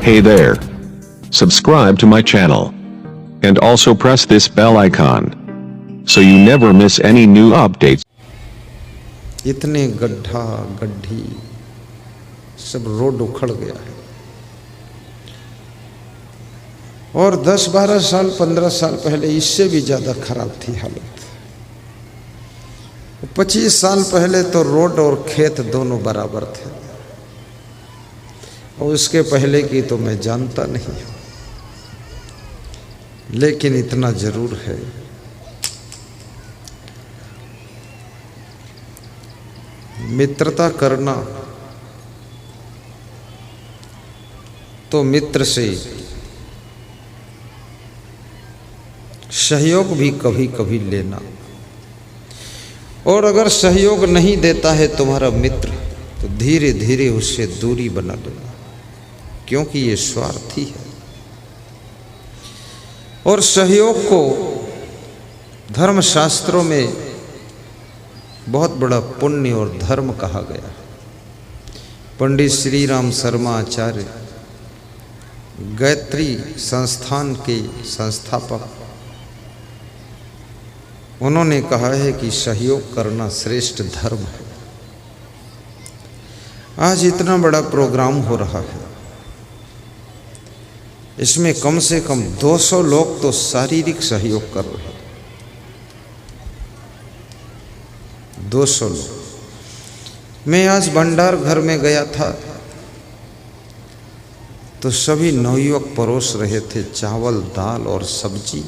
Hey there. Subscribe to my channel. And also press this bell icon. So you never miss any new updates. इतने गड्ढा गड्ढी सब road उखड़ गया है और 10-12 साल 15 साल पहले इससे भी ज़्यादा खराब थी हालत। 25 साल पहले तो रोड और खेत दोनों बराबर थे और उसके पहले की तो मैं जानता नहीं, लेकिन इतना जरूर है मित्रता करना तो मित्र से सहयोग भी कभी कभी लेना, और अगर सहयोग नहीं देता है तुम्हारा मित्र तो धीरे धीरे उससे दूरी बना लेना, क्योंकि ये स्वार्थी है। और सहयोग को धर्मशास्त्रों में बहुत बड़ा पुण्य और धर्म कहा गया। पंडित श्री राम शर्मा आचार्य गायत्री संस्थान के संस्थापक, उन्होंने कहा है कि सहयोग करना श्रेष्ठ धर्म है। आज इतना बड़ा प्रोग्राम हो रहा है, इसमें कम से कम 200 लोग तो शारीरिक सहयोग कर रहे हैं। 200 लोग। मैं आज भंडार घर में गया था तो सभी नवयुवक परोस रहे थे चावल दाल और सब्जी,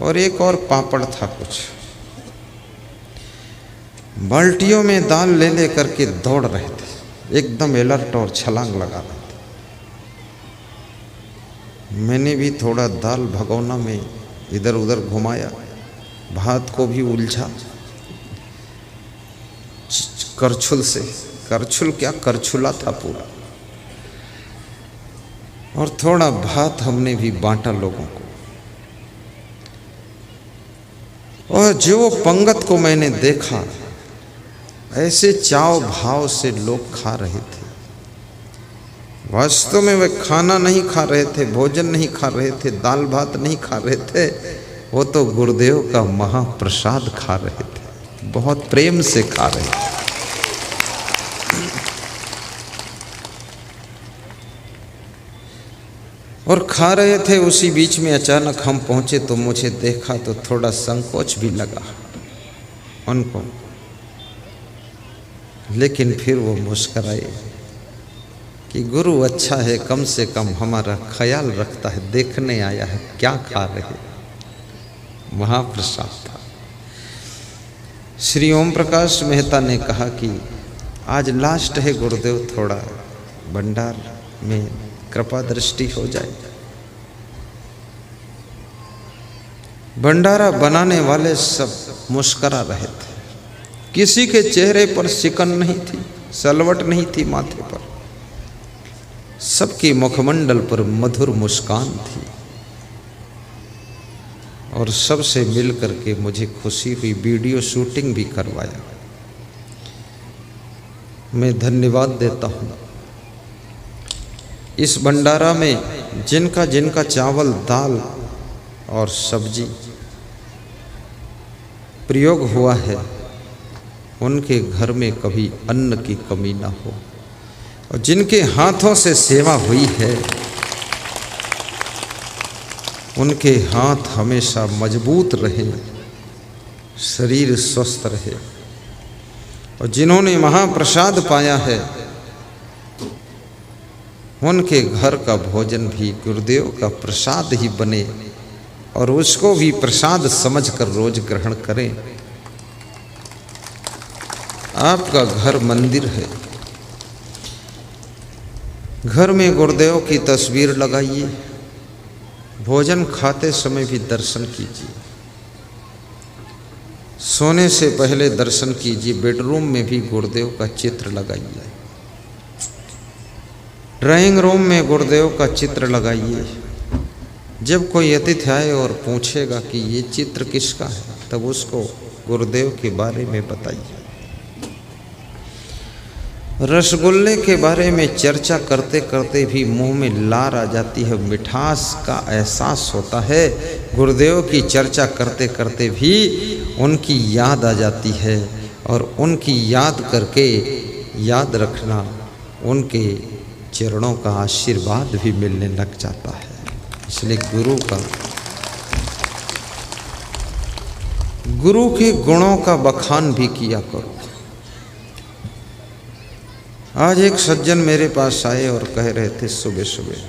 और एक और पापड़ था कुछ। बाल्टियों में दाल ले ले करके दौड़ रहे थे, एकदम अलर्ट और छलांग लगा रहे थे। मैंने भी थोड़ा दाल भगोना में इधर उधर घुमाया, भात को भी उलझा करछुल से। करछुल क्या, करछुला था पूरा, और थोड़ा भात हमने भी बांटा लोगों को। और जो पंगत को मैंने देखा, ऐसे चाव भाव से लोग खा रहे थे। वास्तव में वे खाना नहीं खा रहे थे, भोजन नहीं खा रहे थे, दाल भात नहीं खा रहे थे, वो तो गुरुदेव का महाप्रसाद खा रहे थे, बहुत प्रेम से खा रहे थे। और खा रहे थे, उसी बीच में अचानक हम पहुंचे तो मुझे देखा तो थोड़ा संकोच भी लगा उनको, लेकिन फिर वो मुस्कराए कि गुरु अच्छा है, कम से कम हमारा ख्याल रखता है, देखने आया है क्या खा रहे। महाप्रसाद था। श्री ओम प्रकाश मेहता ने कहा कि आज लास्ट है गुरुदेव, थोड़ा भंडार में कृपा दृष्टि हो जाए। भंडारा बनाने वाले सब मुस्करा रहे थे, किसी के चेहरे पर सिकन नहीं थी, सलवट नहीं थी माथे पर, सबके मुखमंडल पर मधुर मुस्कान थी। और सबसे मिल करके मुझे खुशी हुई, वीडियो शूटिंग भी करवाया। मैं धन्यवाद देता हूँ इस भंडारा में जिनका जिनका चावल दाल और सब्जी प्रयोग हुआ है, उनके घर में कभी अन्न की कमी ना हो, और जिनके हाथों से सेवा हुई है उनके हाथ हमेशा मजबूत रहे, शरीर स्वस्थ रहे, और जिन्होंने महाप्रसाद पाया है उनके घर का भोजन भी गुरुदेव का प्रसाद ही बने, और उसको भी प्रसाद समझकर रोज ग्रहण करें। आपका घर मंदिर है, घर में गुरुदेव की तस्वीर लगाइए, भोजन खाते समय भी दर्शन कीजिए, सोने से पहले दर्शन कीजिए, बेडरूम में भी गुरुदेव का चित्र लगाइए, ड्राइंग रूम में गुरुदेव का चित्र लगाइए। जब कोई अतिथि आए और पूछेगा कि ये चित्र किसका है, तब उसको गुरुदेव के बारे में बताइए। रसगुल्ले के बारे में चर्चा करते करते भी मुंह में लार आ जाती है, मिठास का एहसास होता है। गुरुदेव की चर्चा करते करते भी उनकी याद आ जाती है और उनकी याद करके याद रखना, उनके चरणों का आशीर्वाद भी मिलने लग जाता है। इसलिए गुरु के गुणों का बखान भी किया करो। आज एक सज्जन मेरे पास आए और कह रहे थे सुबह सुबह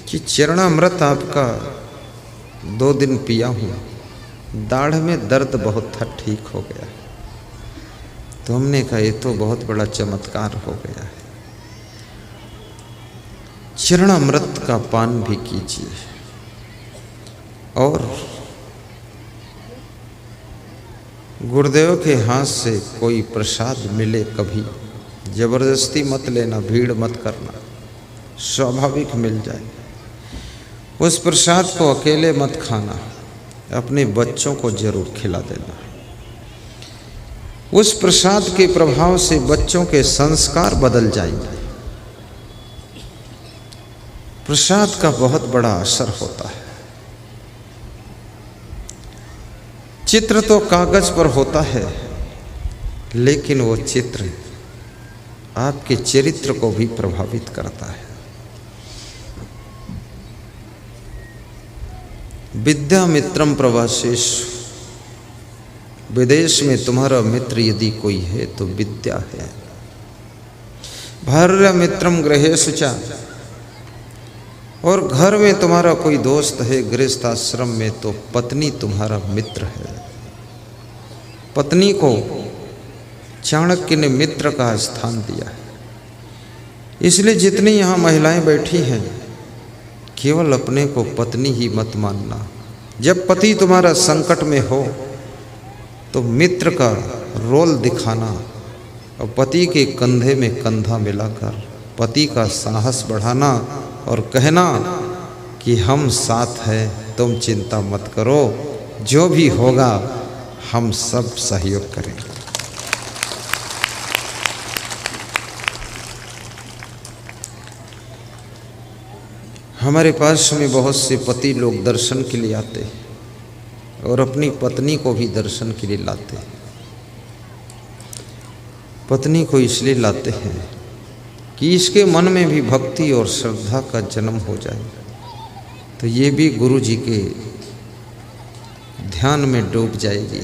कि चरणामृत आपका 2 दिन पिया हूँ, दाढ़ में दर्द बहुत था, ठीक हो गया। तो हमने कहा ये तो बहुत बड़ा चमत्कार हो गया है, चरणामृत का पान भी कीजिए। और गुरुदेव के हाथ से कोई प्रसाद मिले कभी जबरदस्ती मत लेना, भीड़ मत करना, स्वाभाविक मिल जाए। उस प्रसाद को अकेले मत खाना, अपने बच्चों को जरूर खिला देना। उस प्रसाद के प्रभाव से बच्चों के संस्कार बदल जाएंगे। प्रसाद का बहुत बड़ा असर होता है। चित्र तो कागज पर होता है, लेकिन वो चित्र आपके चरित्र को भी प्रभावित करता है। विद्या मित्रम प्रवासेश, विदेश में तुम्हारा मित्र यदि कोई है तो विद्या है। भार्या मित्रम गृहेषु च, और घर में तुम्हारा कोई दोस्त है गृहस्थ आश्रम में तो पत्नी तुम्हारा मित्र है। पत्नी को चाणक्य ने मित्र का स्थान दिया है। इसलिए जितनी यहाँ महिलाएं बैठी हैं, केवल अपने को पत्नी ही मत मानना। जब पति तुम्हारा संकट में हो तो मित्र का रोल दिखाना और पति के कंधे में कंधा मिलाकर पति का साहस बढ़ाना और कहना कि हम साथ हैं, तुम चिंता मत करो, जो भी होगा हम सब सहयोग करेंगे। हमारे पास में बहुत से पति लोग दर्शन के लिए आते हैं और अपनी पत्नी को भी दर्शन के लिए लाते हैं। पत्नी को इसलिए लाते हैं कि इसके मन में भी भक्ति और श्रद्धा का जन्म हो जाए, तो ये भी गुरु जी के ध्यान में डूब जाएगी,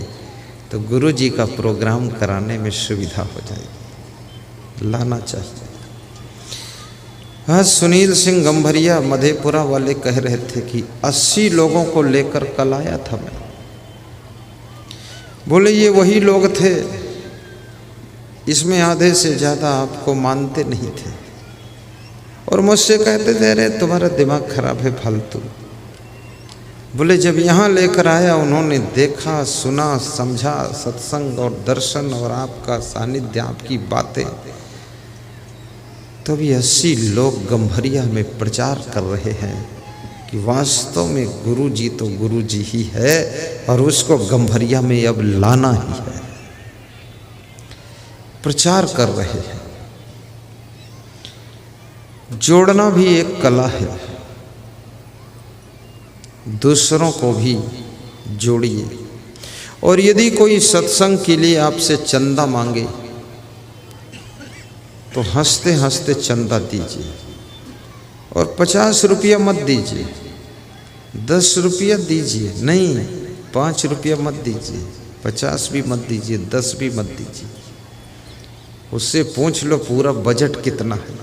तो गुरु जी का प्रोग्राम कराने में सुविधा हो जाएगी। लाना चाहिए। आज सुनील सिंह गंभरिया मधेपुरा वाले कह रहे थे कि 80 लोगों को लेकर कल आया था मैं। बोले ये वही लोग थे, इसमें आधे से ज़्यादा आपको मानते नहीं थे और मुझसे कहते थे अरे तुम्हारा दिमाग खराब है, फालतू। बोले जब यहाँ लेकर आया, उन्होंने देखा, सुना, समझा, सत्संग और दर्शन और आपका सानिध्य, आपकी बातें, तभी 80 लोग गंभरिया में प्रचार कर रहे हैं कि वास्तव में गुरु जी तो गुरु जी ही है और उसको गंभरिया में अब लाना ही है। प्रचार कर रहे हैं। जोड़ना भी एक कला है, दूसरों को भी जोड़िए। और यदि कोई सत्संग के लिए आपसे चंदा मांगे तो हंसते हंसते चंदा दीजिए और 50 रुपया मत दीजिए, 10 रुपया दीजिए, नहीं 5 रुपया मत दीजिए, 50 भी मत दीजिए, 10 भी मत दीजिए। उससे पूछ लो पूरा बजट कितना है,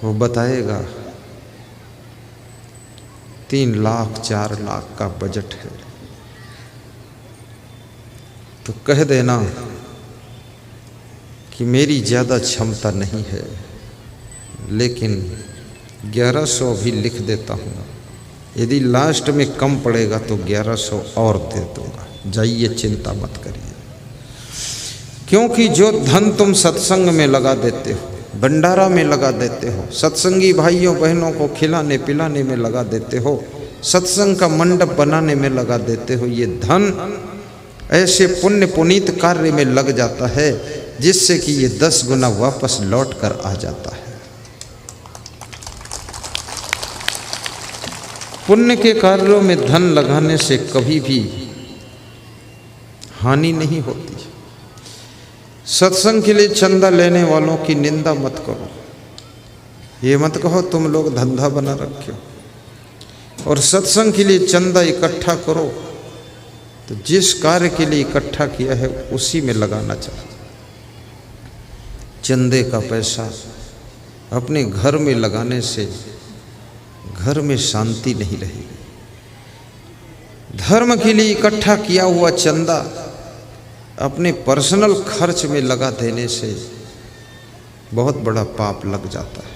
वो बताएगा 3 लाख 4 लाख का बजट है। तो कह देना कि मेरी ज़्यादा क्षमता नहीं है, लेकिन 1100 भी लिख देता हूँ, यदि लास्ट में कम पड़ेगा तो 1100 और दे दूँगा, जाइए चिंता मत करिए। क्योंकि जो धन तुम सत्संग में लगा देते हो, भंडारा में लगा देते हो, सत्संगी भाइयों बहनों को खिलाने पिलाने में लगा देते हो, सत्संग का मंडप बनाने में लगा देते हो, ये धन ऐसे पुण्य पुनीत कार्य में लग जाता है जिससे कि ये 10 गुना वापस लौट कर आ जाता है। पुण्य के कार्यों में धन लगाने से कभी भी हानि नहीं होती। सत्संग के लिए चंदा लेने वालों की निंदा मत करो। ये मत कहो तुम लोग धंधा बना रखे हो। और सत्संग के लिए चंदा इकट्ठा करो तो जिस कार्य के लिए इकट्ठा किया है उसी में लगाना चाहिए। चंदे का पैसा अपने घर में लगाने से घर में शांति नहीं रहेगी। धर्म के लिए इकट्ठा किया हुआ चंदा अपने पर्सनल खर्च में लगा देने से बहुत बड़ा पाप लग जाता है।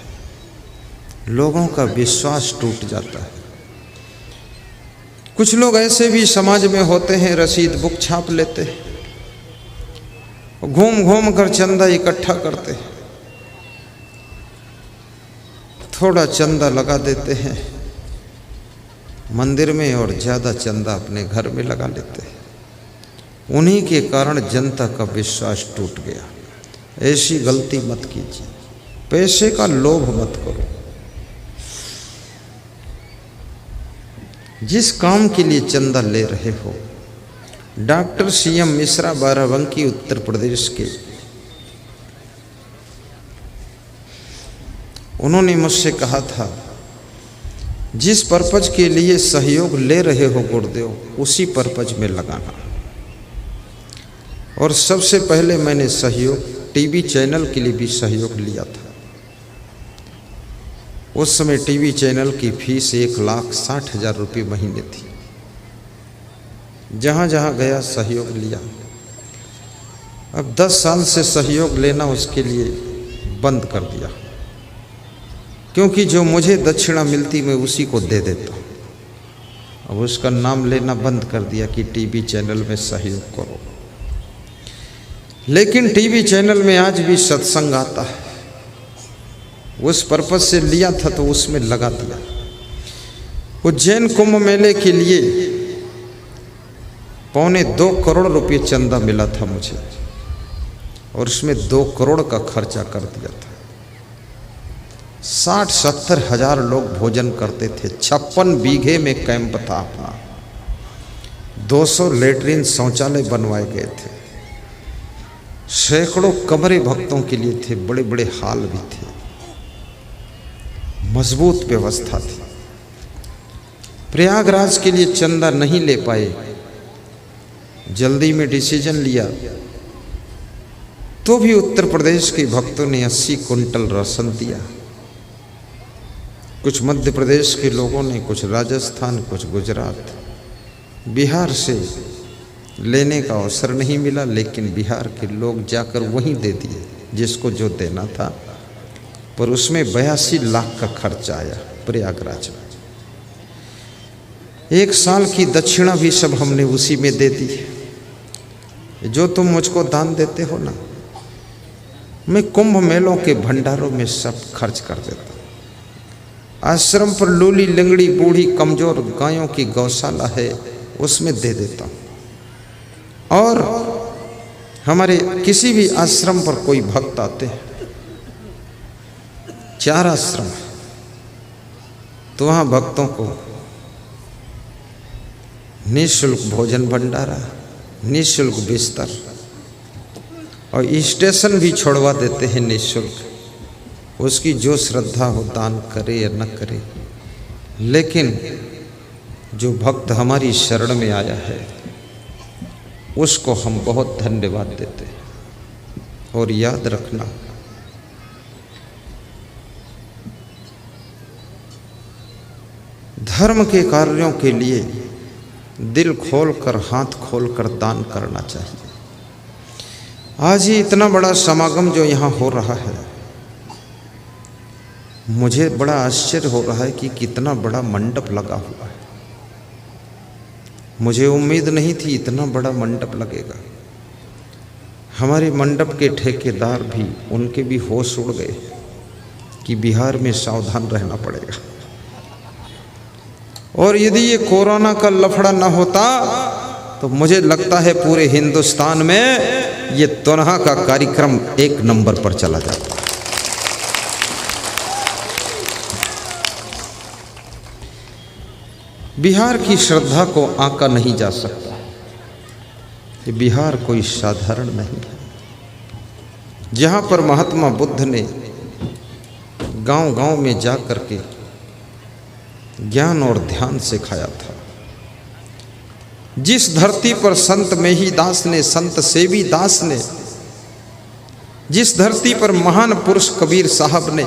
लोगों का विश्वास टूट जाता है। कुछ लोग ऐसे भी समाज में होते हैं, रसीद बुक छाप लेते हैं, घूम घूम कर चंदा इकट्ठा करते हैं, थोड़ा चंदा लगा देते हैं मंदिर में और ज़्यादा चंदा अपने घर में लगा लेते हैं। उन्हीं के कारण जनता का विश्वास टूट गया। ऐसी गलती मत कीजिए। पैसे का लोभ मत करो। जिस काम के लिए चंदा ले रहे हो, डॉक्टर CM मिश्रा बाराबंकी उत्तर प्रदेश के, उन्होंने मुझसे कहा था जिस पर्पज के लिए सहयोग ले रहे हो गुरुदेव, उसी पर्पज में लगाना। और सबसे पहले मैंने सहयोग टीवी चैनल के लिए भी सहयोग लिया था। उस समय टीवी चैनल की फीस 1,60,000 रुपये महीने थी। जहाँ जहाँ गया सहयोग लिया। अब 10 साल से सहयोग लेना उसके लिए बंद कर दिया, क्योंकि जो मुझे दक्षिणा मिलती मैं उसी को दे देता हूँ। अब उसका नाम लेना बंद कर दिया कि टीवी चैनल में सहयोग करो। लेकिन टीवी चैनल में आज भी सत्संग आता है। उस पर्पज से लिया था तो उसमें लगा दिया। उज्जैन कुंभ मेले के लिए 2.25 करोड़ रुपये चंदा मिला था मुझे, और उसमें 2 करोड़ का खर्चा कर दिया था। 60-70 हजार लोग भोजन करते थे। 56 बीघे में कैंप था अपना। 200 लेटरिन शौचालय बनवाए गए थे। सैकड़ों कमरे भक्तों के लिए थे। बड़े बड़े हाल भी थे। मजबूत व्यवस्था थी। प्रयागराज के लिए चंदा नहीं ले पाए, जल्दी में डिसीजन लिया, तो भी उत्तर प्रदेश के भक्तों ने 80 कुंटल राशन दिया। कुछ मध्य प्रदेश के लोगों ने, कुछ राजस्थान, कुछ गुजरात, बिहार से लेने का अवसर नहीं मिला, लेकिन बिहार के लोग जाकर वहीं दे दिए जिसको जो देना था। पर उसमें 82 लाख का खर्च आया प्रयागराज में। 1 साल की दक्षिणा भी सब हमने उसी में दे दी। जो तुम मुझको दान देते हो ना, मैं कुंभ मेलों के भंडारों में सब खर्च कर देता हूँ। आश्रम पर लूली लंगड़ी बूढ़ी कमजोर गायों की गौशाला है, उसमें दे देता हूँ। और हमारे किसी भी आश्रम पर कोई भक्त आते हैं, 4 आश्रम है, तो वहाँ भक्तों को निःशुल्क भोजन भंडारा, निःशुल्क बिस्तर, और स्टेशन भी छोड़वा देते हैं निःशुल्क। उसकी जो श्रद्धा हो दान करे या न करे, लेकिन जो भक्त हमारी शरण में आया है उसको हम बहुत धन्यवाद देते हैं। और याद रखना, धर्म के कार्यों के लिए दिल खोलकर, हाथ खोलकर दान करना चाहिए। आज ही इतना बड़ा समागम जो यहाँ हो रहा है, मुझे बड़ा आश्चर्य हो रहा है कि कितना बड़ा मंडप लगा हुआ है। मुझे उम्मीद नहीं थी इतना बड़ा मंडप लगेगा। हमारे मंडप के ठेकेदार भी, उनके भी होश उड़ गए कि बिहार में सावधान रहना पड़ेगा। और यदि ये कोरोना का लफड़ा न होता तो मुझे लगता है पूरे हिंदुस्तान में ये तोनहा का कार्यक्रम 1 नंबर पर चला जाता है। बिहार की श्रद्धा को आंका नहीं जा सकता। ये बिहार कोई साधारण नहीं है। जहाँ पर महात्मा बुद्ध ने गांव-गांव में जा कर के ज्ञान और ध्यान सिखाया था, जिस धरती पर संत मेही दास ने, संत सेवी दास ने, जिस धरती पर महान पुरुष कबीर साहब ने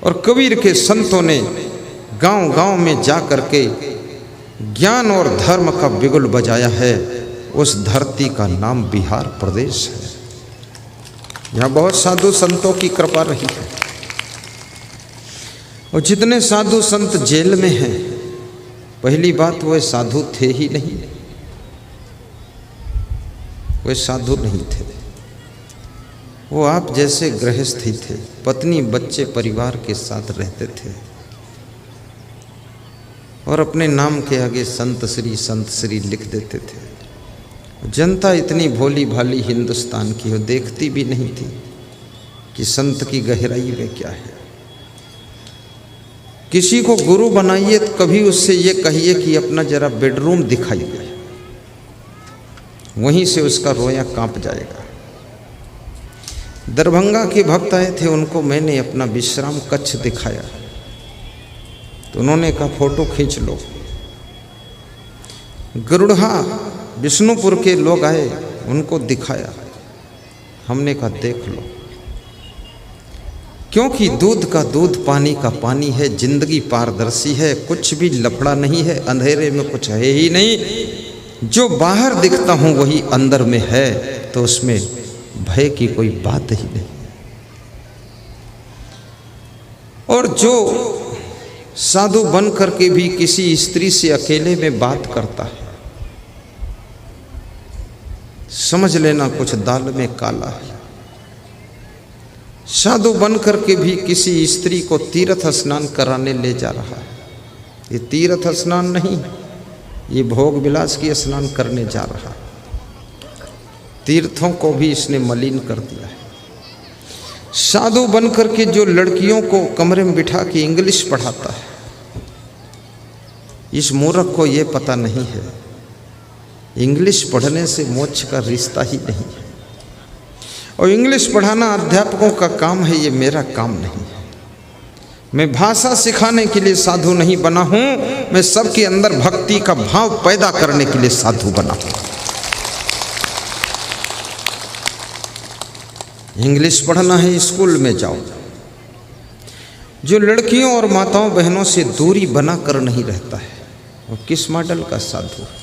और कबीर के संतों ने गांव-गांव में जा कर के ज्ञान और धर्म का बिगुल बजाया है, उस धरती का नाम बिहार प्रदेश है। यहाँ बहुत साधु संतों की कृपा रही है और जितने साधु संत जेल में हैं, पहली बात वो साधु थे ही नहीं, वे साधु नहीं थे। वो आप जैसे गृहस्थ ही थे, पत्नी बच्चे परिवार के साथ रहते थे और अपने नाम के आगे संत श्री लिख देते थे। जनता इतनी भोली भाली हिंदुस्तान की हो, देखती भी नहीं थी कि संत की गहराई में क्या है। किसी को गुरु बनाइए तो कभी उससे ये कहिए कि अपना जरा बेडरूम दिखाइए, वहीं से उसका रोया कांप जाएगा। दरभंगा के भक्त आए थे, उनको मैंने अपना विश्राम कक्ष दिखाया तो उन्होंने कहा फोटो खींच लो। गरुड़हा विष्णुपुर के लोग आए, उनको दिखाया, हमने कहा देख लो, क्योंकि दूध का दूध पानी का पानी है, जिंदगी पारदर्शी है, कुछ भी लफड़ा नहीं है, अंधेरे में कुछ है ही नहीं। जो बाहर दिखता हूं वही अंदर में है, तो उसमें भय की कोई बात ही नहीं। और जो साधु बन करके भी किसी स्त्री से अकेले में बात करता है, समझ लेना कुछ दाल में काला है। साधु बन करके भी किसी स्त्री को तीर्थ स्नान कराने ले जा रहा है, ये तीर्थ स्नान नहीं, ये भोग विलास की स्नान करने जा रहा है। तीर्थों को भी इसने मलिन कर दिया है। साधु बन करके जो लड़कियों को कमरे में बिठा के इंग्लिश पढ़ाता है, इस मूर्ख को ये पता नहीं है इंग्लिश पढ़ने से मोक्ष का रिश्ता ही नहीं है। और इंग्लिश पढ़ाना अध्यापकों का काम है, ये मेरा काम नहीं है। मैं भाषा सिखाने के लिए साधु नहीं बना हूं, मैं सबके अंदर भक्ति का भाव पैदा करने के लिए साधु बना हूं। इंग्लिश पढ़ना है, स्कूल में जाओ। जो लड़कियों और माताओं बहनों से दूरी बना कर नहीं रहता है, वो किस मॉडल का साधु है।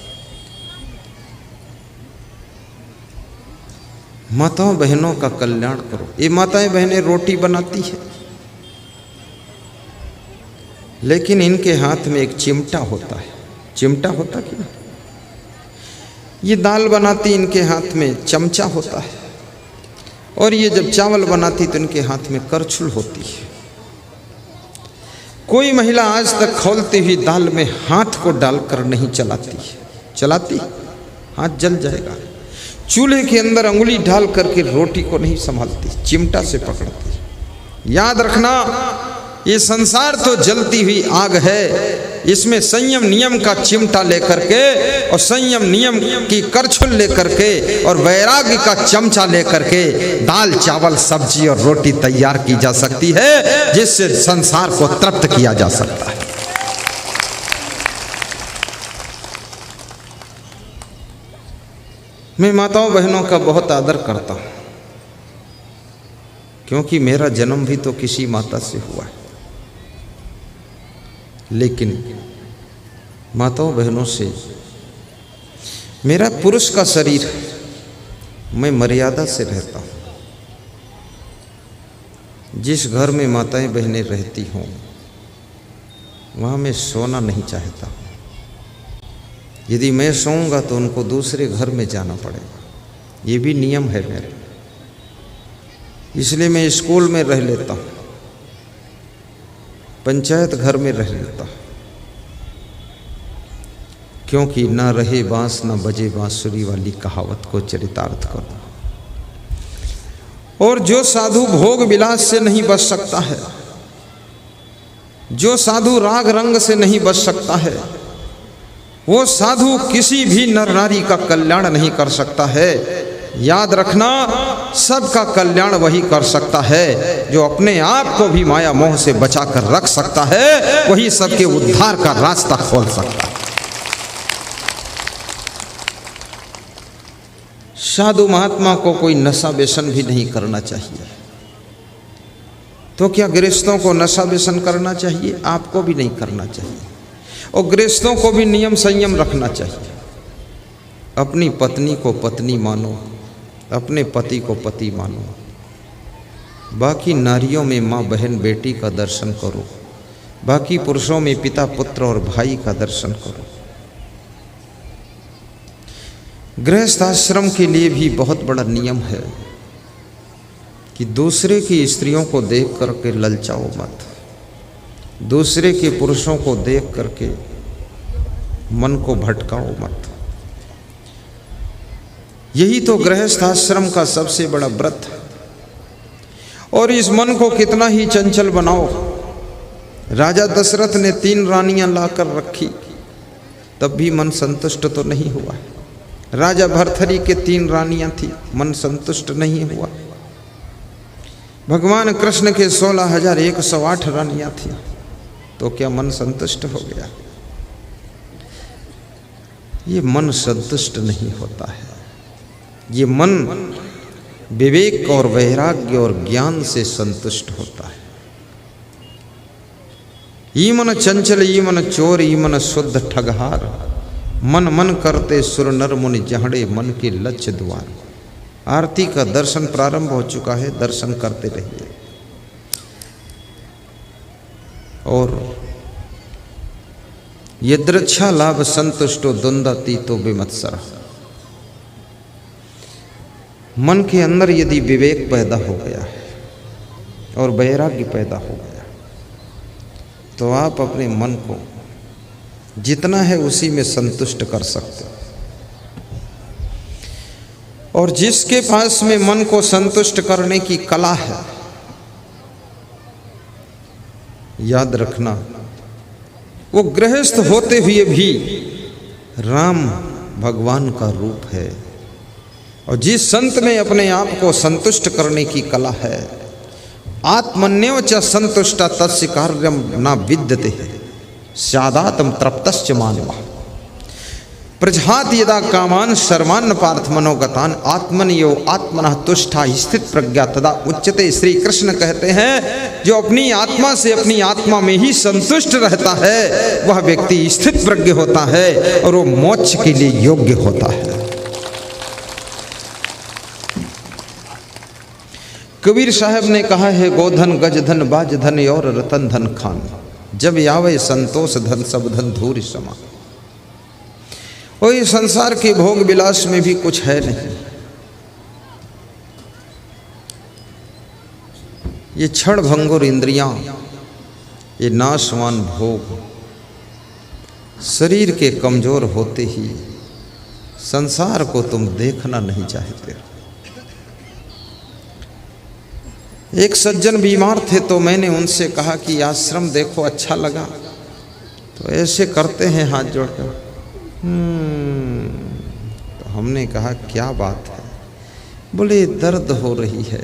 माताओं बहनों का कल्याण करो। ये माताएं बहनें रोटी बनाती है, लेकिन इनके हाथ में एक चिमटा होता है। चिमटा होता क्यों? ये दाल बनाती, इनके हाथ में चमचा होता है, और ये जब चावल बनाती तो इनके हाथ में करछुल होती है। कोई महिला आज तक खौलती हुई दाल में हाथ को डालकर नहीं चलाती है। चलाती, हाथ जल जाएगा। चूल्हे के अंदर अंगुली डाल करके रोटी को नहीं संभालती, चिमटा से पकड़ती। याद रखना, ये संसार तो जलती हुई आग है, इसमें संयम नियम का चिमटा लेकर के और संयम नियम की करछुल लेकर के और वैराग्य का चमचा लेकर के दाल चावल सब्जी और रोटी तैयार की जा सकती है, जिससे संसार को तृप्त किया जा सकता है। मैं माताओं बहनों का बहुत आदर करता हूँ, क्योंकि मेरा जन्म भी तो किसी माता से हुआ है। लेकिन माताओं बहनों से मेरा पुरुष का शरीर है, मैं मर्यादा से रहता हूँ। जिस घर में माताएं बहनें रहती हों वहाँ मैं सोना नहीं चाहता हूँ। यदि मैं सोऊंगा तो उनको दूसरे घर में जाना पड़ेगा, ये भी नियम है मेरे। इसलिए मैं स्कूल में रह लेता हूँ, पंचायत घर में रह लेता हूँ। क्योंकि न रहे बांस न बजे बांसुरी वाली कहावत को चरितार्थ करो। और जो साधु भोग विलास से नहीं बच सकता है, जो साधु राग रंग से नहीं बच सकता है, वो साधु किसी भी नर नारी का कल्याण नहीं कर सकता है। याद रखना, सबका कल्याण वही कर सकता है जो अपने आप को भी माया मोह से बचा कर रख सकता है, वही सबके उद्धार का रास्ता खोल सकता है। साधु महात्मा को कोई नशा व्यसन भी नहीं करना चाहिए। तो क्या गृहस्थों को नशा व्यसन करना चाहिए? आपको भी नहीं करना चाहिए। और गृहस्थों को भी नियम संयम रखना चाहिए। अपनी पत्नी को पत्नी मानो, अपने पति को पति मानो। बाकी नारियों में माँ बहन बेटी का दर्शन करो, बाकी पुरुषों में पिता पुत्र और भाई का दर्शन करो। गृहस्थ आश्रम के लिए भी बहुत बड़ा नियम है कि दूसरे की स्त्रियों को देख करके ललचाओ मत, दूसरे के पुरुषों को देख करके मन को भटकाओ मत। यही तो गृहस्थ आश्रम का सबसे बड़ा व्रत है। और इस मन को कितना ही चंचल बनाओ। राजा दशरथ ने 3 रानियां लाकर रखी, तब भी मन संतुष्ट तो नहीं हुआ। राजा भर्तृहरि के 3 रानियां थी, मन संतुष्ट नहीं हुआ। भगवान कृष्ण के 16,108 रानियां थी, तो क्या मन संतुष्ट हो गया? ये मन संतुष्ट नहीं होता है। ये मन विवेक और वैराग्य और ज्ञान से संतुष्ट होता है। ईमन चंचल ईमन चोर ईमन शुद्ध ठगहार, मन मन करते सुर नर मुनि जहड़े मन के लक्ष्य द्वार। आरती का दर्शन प्रारंभ हो चुका है, दर्शन करते रहिए। और यदृच्छा लाभ संतुष्टो द्वंद्वती तो विमत्सर। मन के अंदर यदि विवेक पैदा हो गया है और वैराग्य पैदा हो गया, तो आप अपने मन को जितना है उसी में संतुष्ट कर सकते हो। और जिसके पास में मन को संतुष्ट करने की कला है, याद रखना, वो गृहस्थ होते हुए भी राम भगवान का रूप है। और जिस संत में अपने आप को संतुष्ट करने की कला है, आत्मन्यो च संतुष्टा तस्य कार्यम न विद्यते स्यादात्म तृप्तश्च मानवः। प्रजहात यदा कामान सर्वान्न पार्थ मनोगतान आत्मनियो आत्मनः तुष्टा स्थित प्रज्ञा तदा उच्यते। श्री कृष्ण कहते हैं, जो अपनी आत्मा से अपनी आत्मा में ही संतुष्ट रहता है, वह व्यक्ति स्थित प्रज्ञ होता है और वो मोक्ष के लिए योग्य होता है। कबीर साहब ने कहा है, गोधन गजधन बाजधन और रतन धन खान, जब यावे संतोष धन सब धन धूरि समा। और ये संसार के भोग विलास में भी कुछ है नहीं। ये क्षण भंगुर इंद्रियां, ये नाशवान भोग शरीर के कमजोर होते ही संसार को तुम देखना नहीं चाहते। एक सज्जन बीमार थे, तो मैंने उनसे कहा कि आश्रम देखो, अच्छा लगा? तो ऐसे करते हैं हाथ जोड़कर। तो हमने कहा क्या बात है? बोले दर्द हो रही है।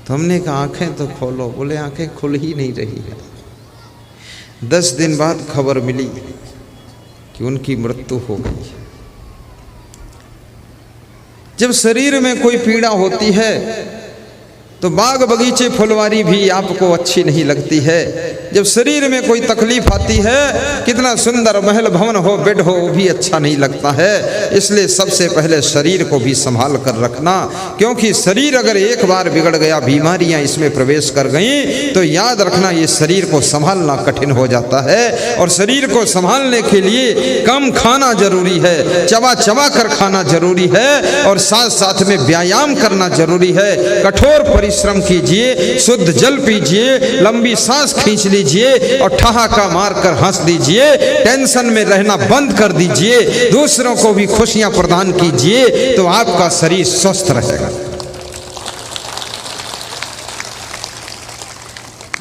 तो हमने कहा आंखें तो खोलो। बोले आंखें खुल ही नहीं रही है। 10 दिन बाद खबर मिली कि उनकी मृत्यु हो गई। जब शरीर में कोई पीड़ा होती है तो बाग बगीचे फुलवारी भी आपको अच्छी नहीं लगती है। जब शरीर में कोई तकलीफ आती है, कितना सुंदर महल भवन हो, बेड हो, वो भी अच्छा नहीं लगता है। इसलिए सबसे पहले शरीर को भी संभाल कर रखना, क्योंकि शरीर अगर एक बार बिगड़ गया, बीमारियां इसमें प्रवेश कर गई, तो याद रखना ये शरीर को संभालना कठिन हो जाता है। और शरीर को संभालने के लिए कम खाना जरूरी है, चबा चबा कर खाना जरूरी है, और साथ साथ में व्यायाम करना जरूरी है। कठोर परिश्रम कीजिए, शुद्ध जल पीजिए, लंबी सांस खींच लीजिए और ठहाका मारकर हंस दीजिए। टेंशन में रहना बंद कर दीजिए, दूसरों को भी खुशियां प्रदान कीजिए, तो आपका शरीर स्वस्थ रहेगा।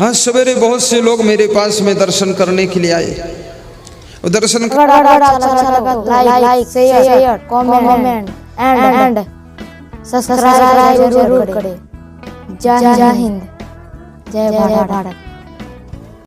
आज सवेरे बहुत से लोग मेरे पास में दर्शन करने के लिए आए। दर्शन अगर अच्छा लगा like share comment and subscribe जरूर करें। जय हिंद, जय भारत।